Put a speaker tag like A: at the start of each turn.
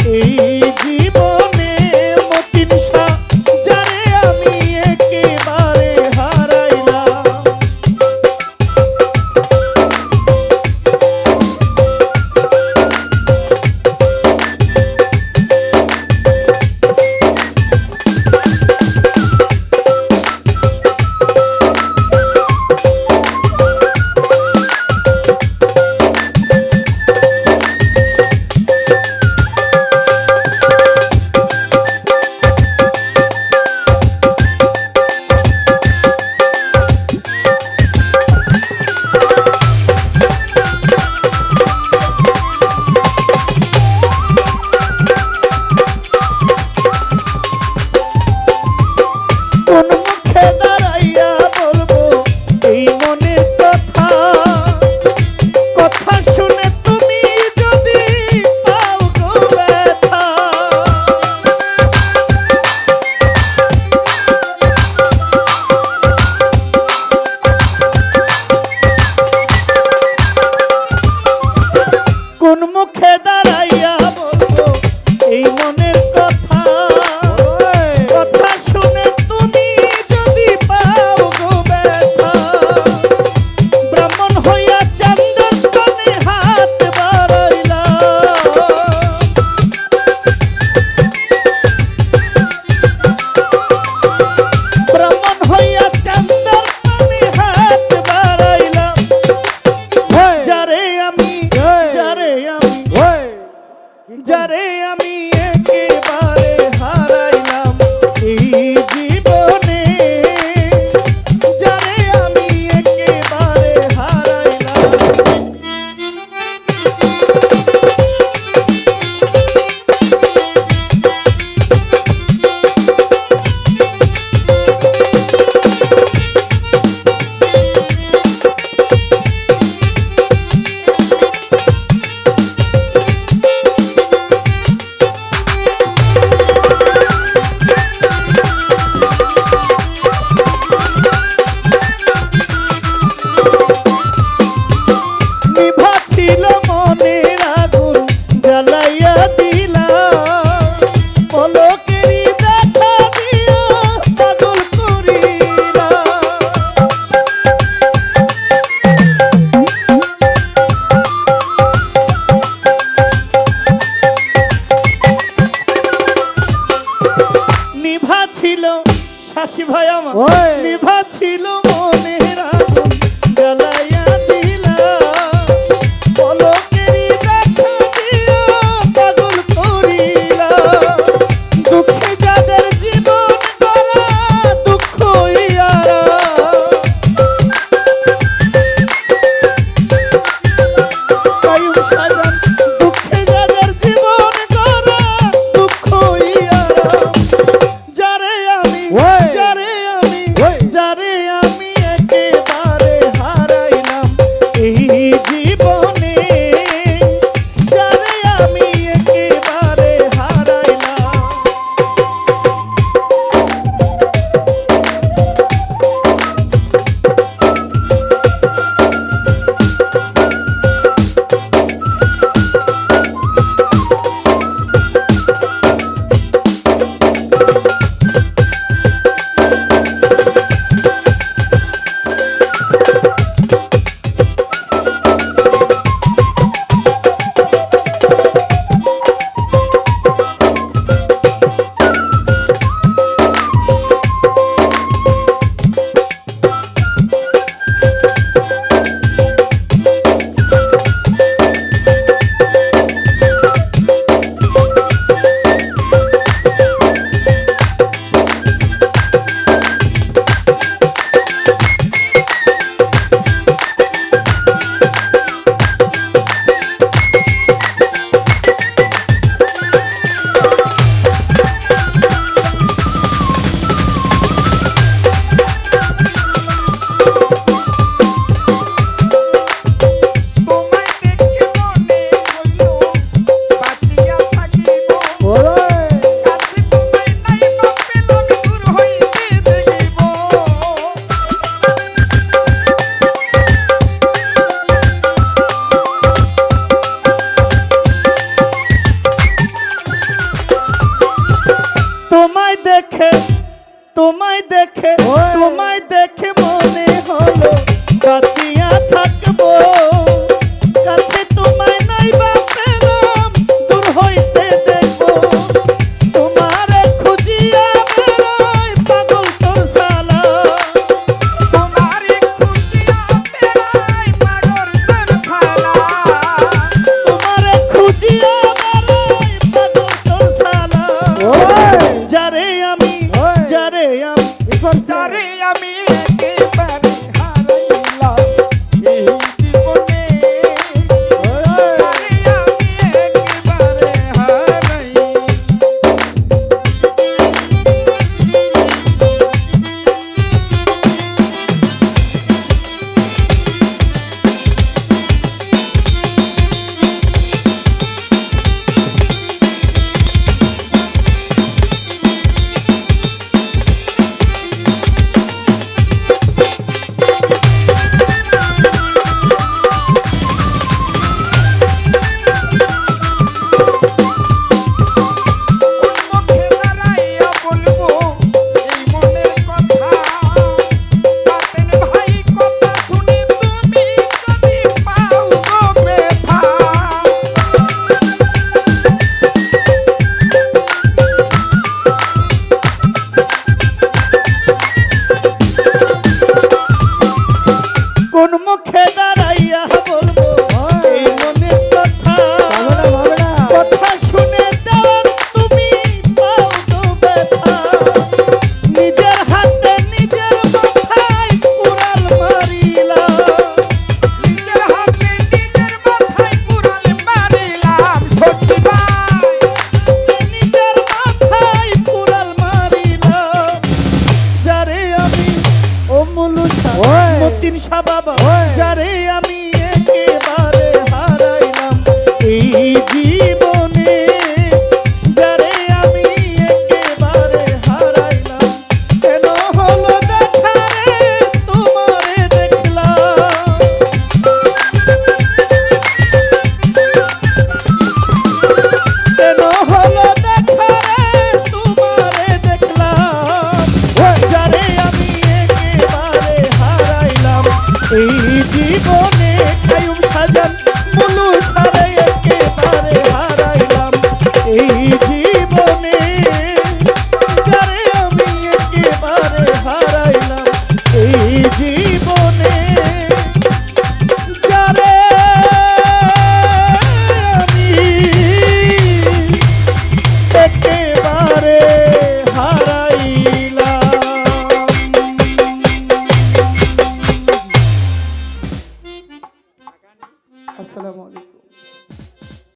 A: এই জীবনে মতিন শাহ যারে আমি একেবারে হারাইলাম। কোন মুখে দাঁড়াইয়া বলবো এই মনের কথা, কথা শুনে তুমি যদি পাও গো ব্যথা। কোন মুখে দাঁড়াইয়া বলবো এই মনের কথা, কথা শুনে তুমি যদি পাও গো ব্যথা। ব্রাহ্মণ হইয়া চান্দর কানে হাত বাড়াইলাম, ব্রাহ্মণ হইয়া চান্দর কানে হাত বাড়াইলাম। যারে আমি যারে আমি একেবারে হারাইলাম এই জীবনে, যারে আমি একেবারে হারাইলাম। নিভা ছিল মনের আগুন জ্বালাইয়া দিলা, পলকেরই দেখা দিয়া পাগল করিলা। নিভা ছিল শাসি ভাই আমার, নিভা ছিল মনের আগুন জ্বালাইয়া দিলা, পলকেরই দেখা দিয়া পাগল করিলা। দুঃখে যাদের জীবন গড়া দুঃখ ইয়ারা, কায়ুম সাজান দুঃখে যাদের জীবন গড়া দুঃখ ইয়ারা। যারে আমি তোমায় দেখে মনে হলো বাঁচিয়া থাকবো, কাছে তোমায় নাই বা পেলাম, দূর হইতে দেখবো তোমারে খুঁজিয়া বেড়াই পাগল তোর সালা,
B: তোমারে খুঁজিয়া বেড়াই পাগল তোর সালা,
A: তোমারে খুঁজিয়া বেড়াই পাগল তোর সালা, যারে আমি
B: যারে আমি একেবারে হারাইলাম এই জীবনে, যারে আমি একেবারে হারাইলাম। মুখে দাঁড়াইয়া বলবো এই মনের কথা, বাতেন ভাই কথা শুনে তুমি যদি পাও গো ব্যথা,
A: কোন মুখে দাঁড়াইয়া বলবো এই মনের কথা, কথা শুনে দেওয়ার তুমি পাও তো ব্যথা, নিজের হাতে নিজের মাথায় কুড়াল মারিলাম,
B: নিজের হাতে নিজের মাথায় কুড়াল মারিলাম শশী ভাই,
A: নিজের মাথায় কুড়াল মারিলাম, যারে আমি ও মুলুসা মতিন শাহ বাবা, যারে আমি একেবারে হারাইলাম এই জীবনে, যারে আমি একেবারে হারাইলাম, কেন হলো দেখা রে তোমারে দেখলাম, কেন হলো দেখা রে তোমারে দেখলাম, যারে আমি একেবারে হারাইলাম এই জীবনে, কায়ুম সাজান মুলু সারে একেবারে হারাইলাম এই জীবনে, যারে আমি একেবারে হারাইলাম এই জীবনে, যারে আমি একেবারে হারাইলাম। আসসালামু আলাইকুম।